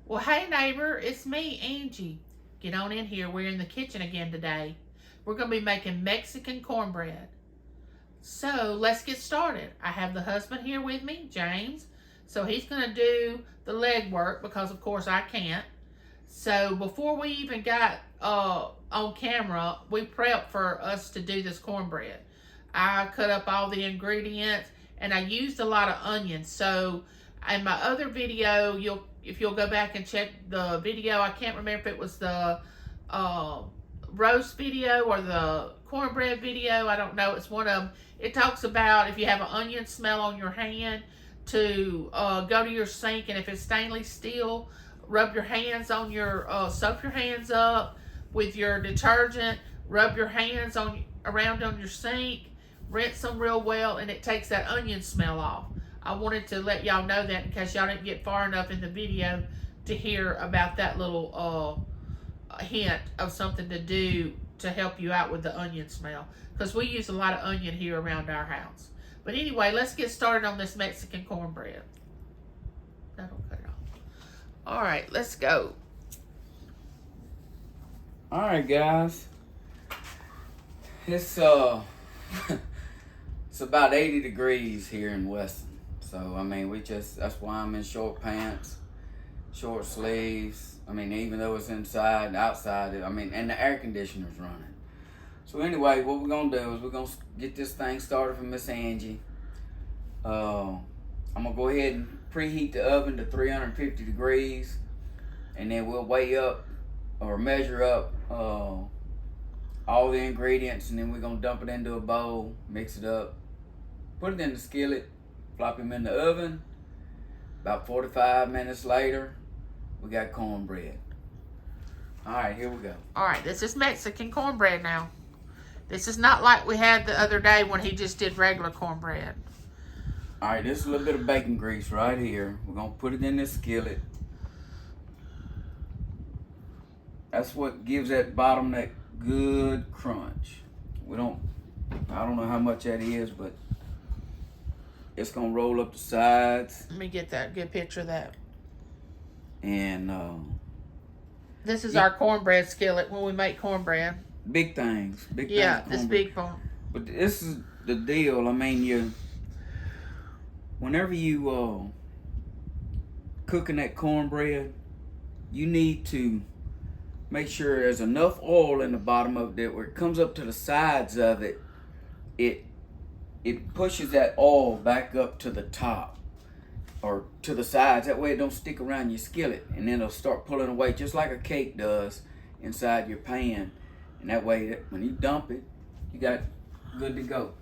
Well, hey neighbor, it's me, Angie. Get on in here. We're in the kitchen again today. We're going to be making Mexican cornbread. So let's get started. I have the husband here with me, James. So he's going to do the legwork because, of course, I can't. So before we even got on camera, we prepped for us to do this cornbread. I cut up all the ingredients and I used a lot of onions. So in my other video, if you'll go back and check the video, I can't remember if it was the roast video or the cornbread video. I don't know. It's one of them. It talks about if you have an onion smell on your hand to go to your sink, and if it's stainless steel, rub your hands on your, soak your hands up with your detergent, rub your hands around on your sink, rinse them real well, and it takes that onion smell off. I wanted to let y'all know that in case y'all didn't get far enough in the video to hear about that little hint of something to do to help you out with the onion smell. Because we use a lot of onion here around our house. But anyway, let's get started on this Mexican cornbread. That'll cut it off. All right, let's go. All right, guys. It's it's about 80 degrees here in Weston. So, I mean, that's why I'm in short pants, short sleeves. I mean, even though it's inside, outside, and the air conditioner's running. So anyway, what we're going to do is we're going to get this thing started for Miss Angie. I'm going to go ahead and preheat the oven to 350 degrees. And then we'll weigh up or measure up all the ingredients. And then we're going to dump it into a bowl, mix it up, put it in the skillet, flop them in the oven. About 45 minutes later, we got cornbread. All right, here we go. All right, this is Mexican cornbread now. This is not like we had the other day when he just did regular cornbread. All right, this is a little bit of bacon grease right here. We're going to put it in this skillet. That's what gives that bottom that good crunch. I don't know how much that is, but it's going to roll up the sides. Let me get that good picture of that. And this is our cornbread skillet when we make cornbread. Big things. Yeah, this big one. But this is the deal. I mean, whenever you cooking that cornbread, you need to make sure there's enough oil in the bottom of it where it comes up to the sides of it. It pushes that oil back up to the top or to the sides. That way it don't stick around your skillet, and then it'll start pulling away just like a cake does inside your pan. And that way, when you dump it, you got good to go.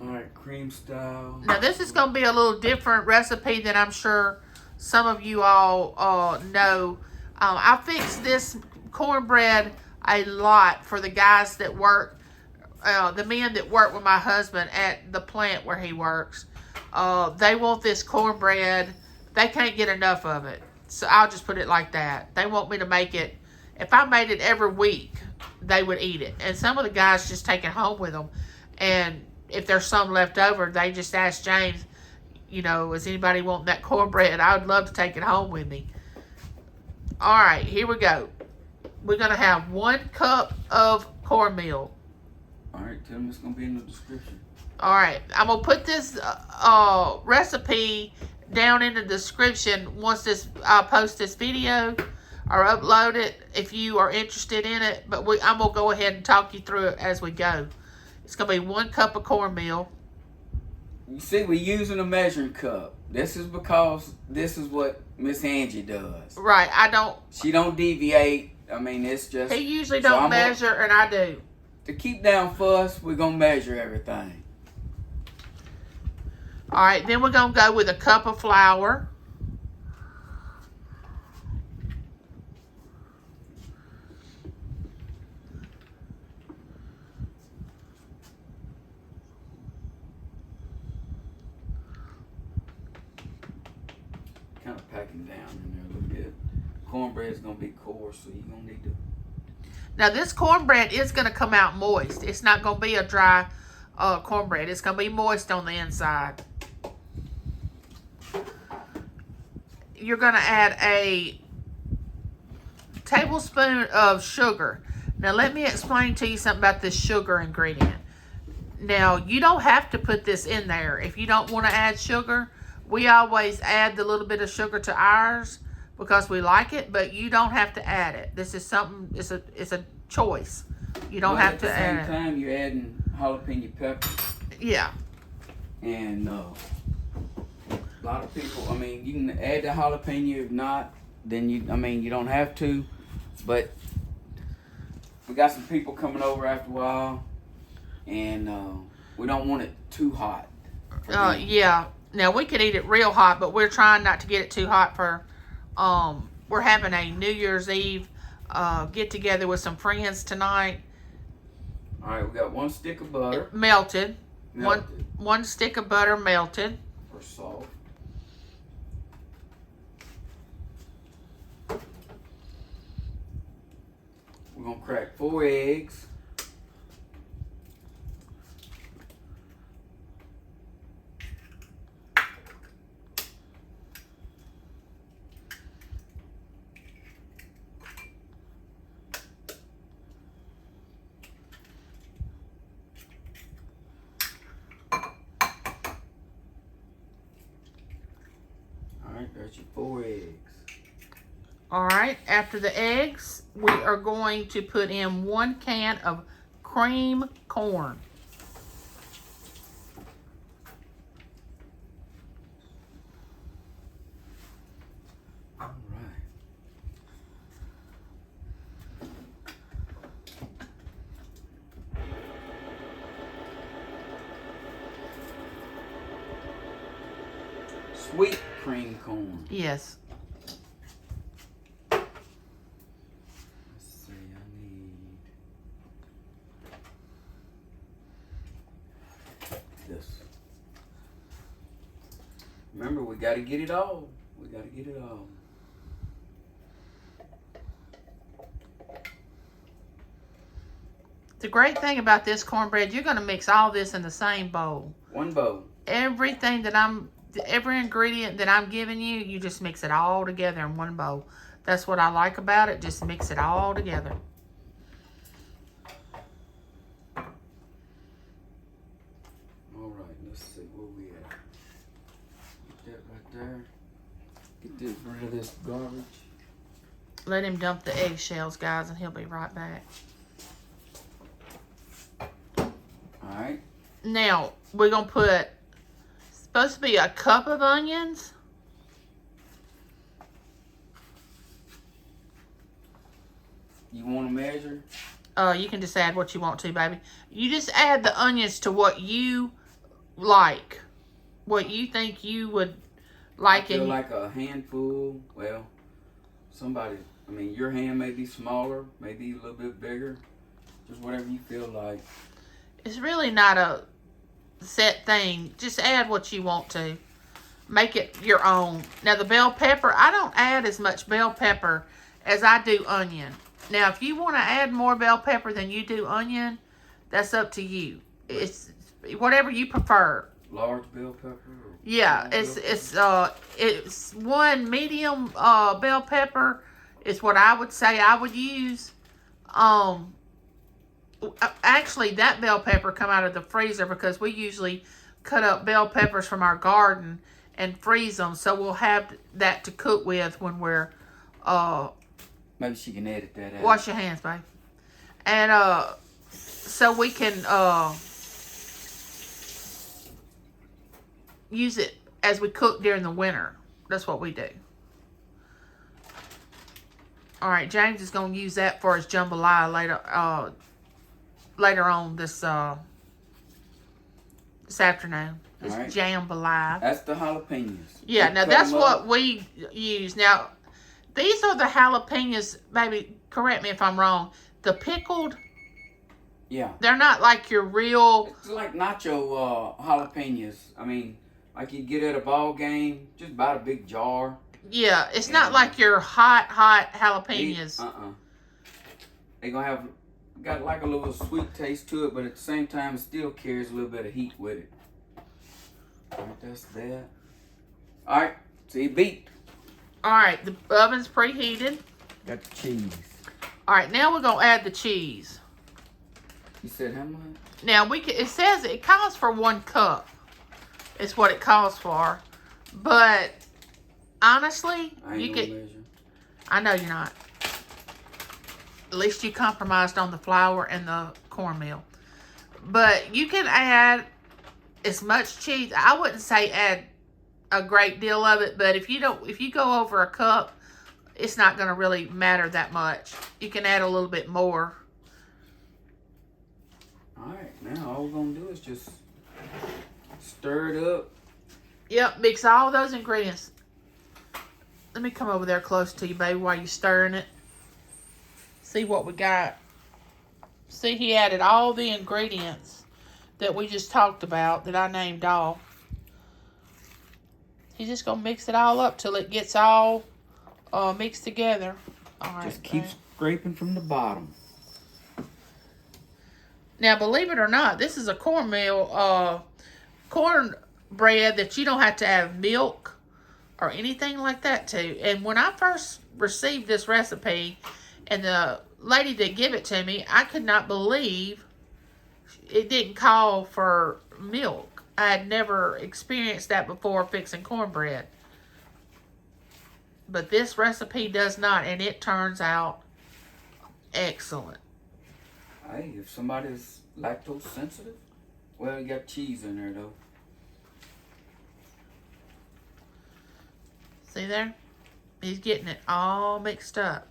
All right, cream style. Now this is going to be a little different recipe than I'm sure some of you all know. I fix this cornbread a lot for the guys that work, the men that work with my husband at the plant where he works. They want this cornbread. They can't get enough of it. So I'll just put it like that. They want me to make it. If I made it every week, they would eat it. And some of the guys just take it home with them. And if there's some left over, they just ask James, is anybody wanting that cornbread? I would love to take it home with me. All right, here we go. We're going to have 1 cup of cornmeal. All right, tell them it's going to be in the description. All right, I'm going to put this recipe down in the description once I post this video or upload it if you are interested in it. But I'm going to go ahead and talk you through it as we go. It's going to be 1 cup of cornmeal. You see, we're using a measuring cup. This is because this is what Miss Angie does. Right, She don't deviate. I mean, it's just... He usually don't measure, and I do. To keep down fuss, we're going to measure everything. All right, then we're going to go with a cup of flour. Kind of packing down in there a little bit. Cornbread's going to be coarse, so you're going to need to... Now, this cornbread is going to come out moist. It's not going to be a dry cornbread. It's going to be moist on the inside. you're going to add a tablespoon of sugar. Now, let me explain to you something about this sugar ingredient. Now, you don't have to put this in there if you don't want to add sugar. We always add the little bit of sugar to ours because we like it, but you don't have to add it. This is something, it's a choice. You don't have to add it. At the same time, you're adding jalapeno pepper. Yeah. And a lot of people, I mean, you can add the jalapeno. If not, then you don't have to. But we got some people coming over after a while, and we don't want it too hot. Yeah. Now, we could eat it real hot, but we're trying not to get it too hot for, we're having a New Year's Eve get together with some friends tonight. All right, we got 1 stick of butter. Melted. One stick of butter melted. For salt. We're going to crack 4 eggs. There's your 4 eggs. All right, after the eggs, we are going to put in 1 can of cream corn. All right. Sweet cream corn. Yes. Let's see, I need this. Remember, we got to get it all. We got to get it all. The great thing about this cornbread, you're going to mix all this in the same bowl. 1 bowl. Every ingredient that I'm giving you, you just mix it all together in 1 bowl. That's what I like about it. Just mix it all together. All right, let's see where we at. Get that right there. Get rid of this garbage. Let him dump the eggshells, guys, and he'll be right back. All right. Now, we're going to put, supposed to be a cup of onions. You want to measure? You can just add what you want to, baby. You just add the onions to what you like. What you think you would like. I feel like a handful. Well, your hand may be smaller, maybe a little bit bigger. Just whatever you feel like. It's really not a set thing. Just add what you want to. Make it your own. Now, the bell pepper, I don't add as much bell pepper as I do onion. Now, if you want to add more bell pepper than you do onion, that's up to you. It's whatever you prefer. Large bell pepper? Yeah, it's 1 medium bell pepper is what I would say I would use. Actually, that bell pepper come out of the freezer because we usually cut up bell peppers from our garden and freeze them, so we'll have that to cook with when we're maybe she can edit that out. Wash your hands, babe. And so we can use it as we cook during the winter. That's what we do. All right, James is going to use that for his jambalaya later on this afternoon. It's right. jambalaya. That's the jalapenos. Yeah, now that's what we use. Now, these are the jalapenos, baby, correct me if I'm wrong. The pickled, yeah, they're not like your real... It's like nacho jalapenos. I mean, like you get at a ball game, just buy a big jar. Yeah, it's not like your hot jalapenos. They're going to got like a little sweet taste to it, but at the same time, it still carries a little bit of heat with it. All right, that's that. All right, see, beat. All right, the oven's preheated. Got the cheese. All right, now we're going to add the cheese. You said how much? Now, it says it calls for 1 cup. It's what it calls for. But, honestly, you can... I know you're not. At least you compromised on the flour and the cornmeal. But you can add as much cheese. I wouldn't say add a great deal of it, but if you go over a cup, it's not going to really matter that much. You can add a little bit more. All right, now all we're going to do is just stir it up. Yep, mix all those ingredients. Let me come over there close to you, baby, while you're stirring it. See what we got. See, he added all the ingredients that we just talked about, that I named off. He's just going to mix it all up till it gets all mixed together. All right, just keep scraping from the bottom. Now, believe it or not, this is a cornmeal, cornbread that you don't have to have milk or anything like that to. And when I first received this recipe, and the lady that gave it to me, I could not believe it didn't call for milk. I had never experienced that before fixing cornbread. But this recipe does not, and it turns out excellent. Hey, if somebody's lactose sensitive, well, you got cheese in there, though. See there? He's getting it all mixed up.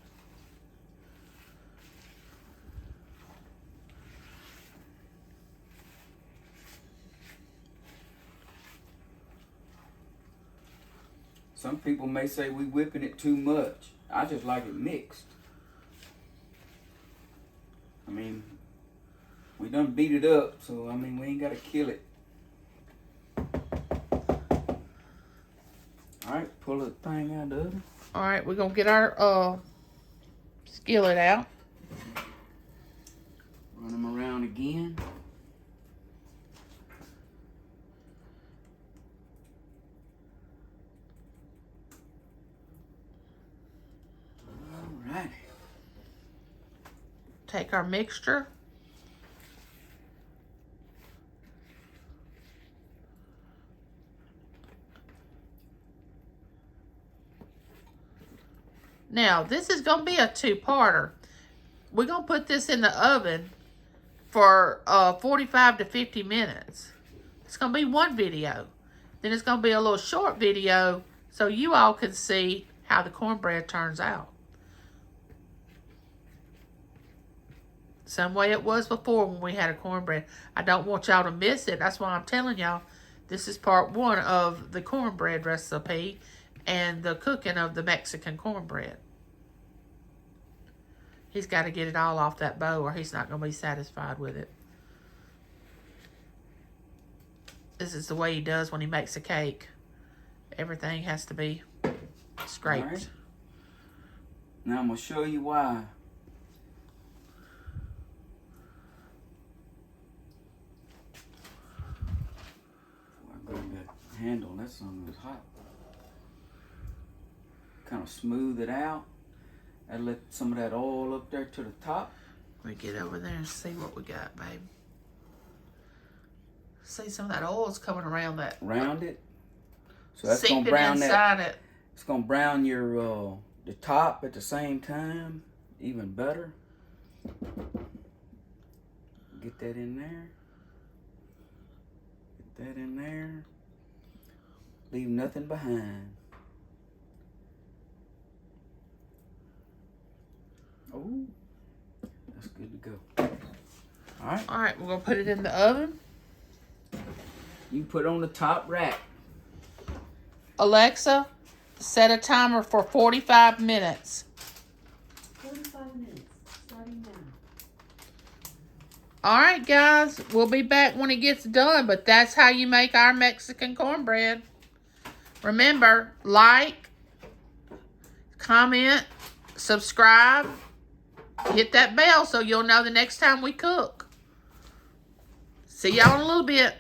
Some people may say we whipping it too much. I just like it mixed. I mean, we done beat it up, so I mean, we ain't gotta kill it. Alright, pull the thing out of the oven. Alright, we're gonna get our skillet out. Run them around again. Alrighty. Take our mixture. Now, this is going to be a two-parter. We're going to put this in the oven for 45 to 50 minutes. It's going to be one video. Then it's going to be a little short video so you all can see how the cornbread turns out. Some way it was before when we had a cornbread. I don't want y'all to miss it. That's why I'm telling y'all this is part 1 of the cornbread recipe and the cooking of the Mexican cornbread. He's got to get it all off that bow or he's not going to be satisfied with it. This is the way he does when he makes a cake. Everything has to be scraped. Right. Now I'm going to show you why. Before I grab that handle, that something is hot. Kind of smooth it out. And let some of that oil up there to the top. Let me get over there and see what we got, babe. See, some of that oil's coming around that. Round it. So that's seeping gonna brown inside that. It. It's gonna brown your the top at the same time, even better. Get that in there. Get that in there. Leave nothing behind. Oh, that's good to go. All right. All right, we're going to put it in the oven. You put it on the top rack. Alexa, set a timer for 45 minutes. 45 minutes, starting now. All right, guys, we'll be back when it gets done, but that's how you make our Mexican cornbread. Remember, like, comment, subscribe. Hit that bell so you'll know the next time we cook. See y'all in a little bit.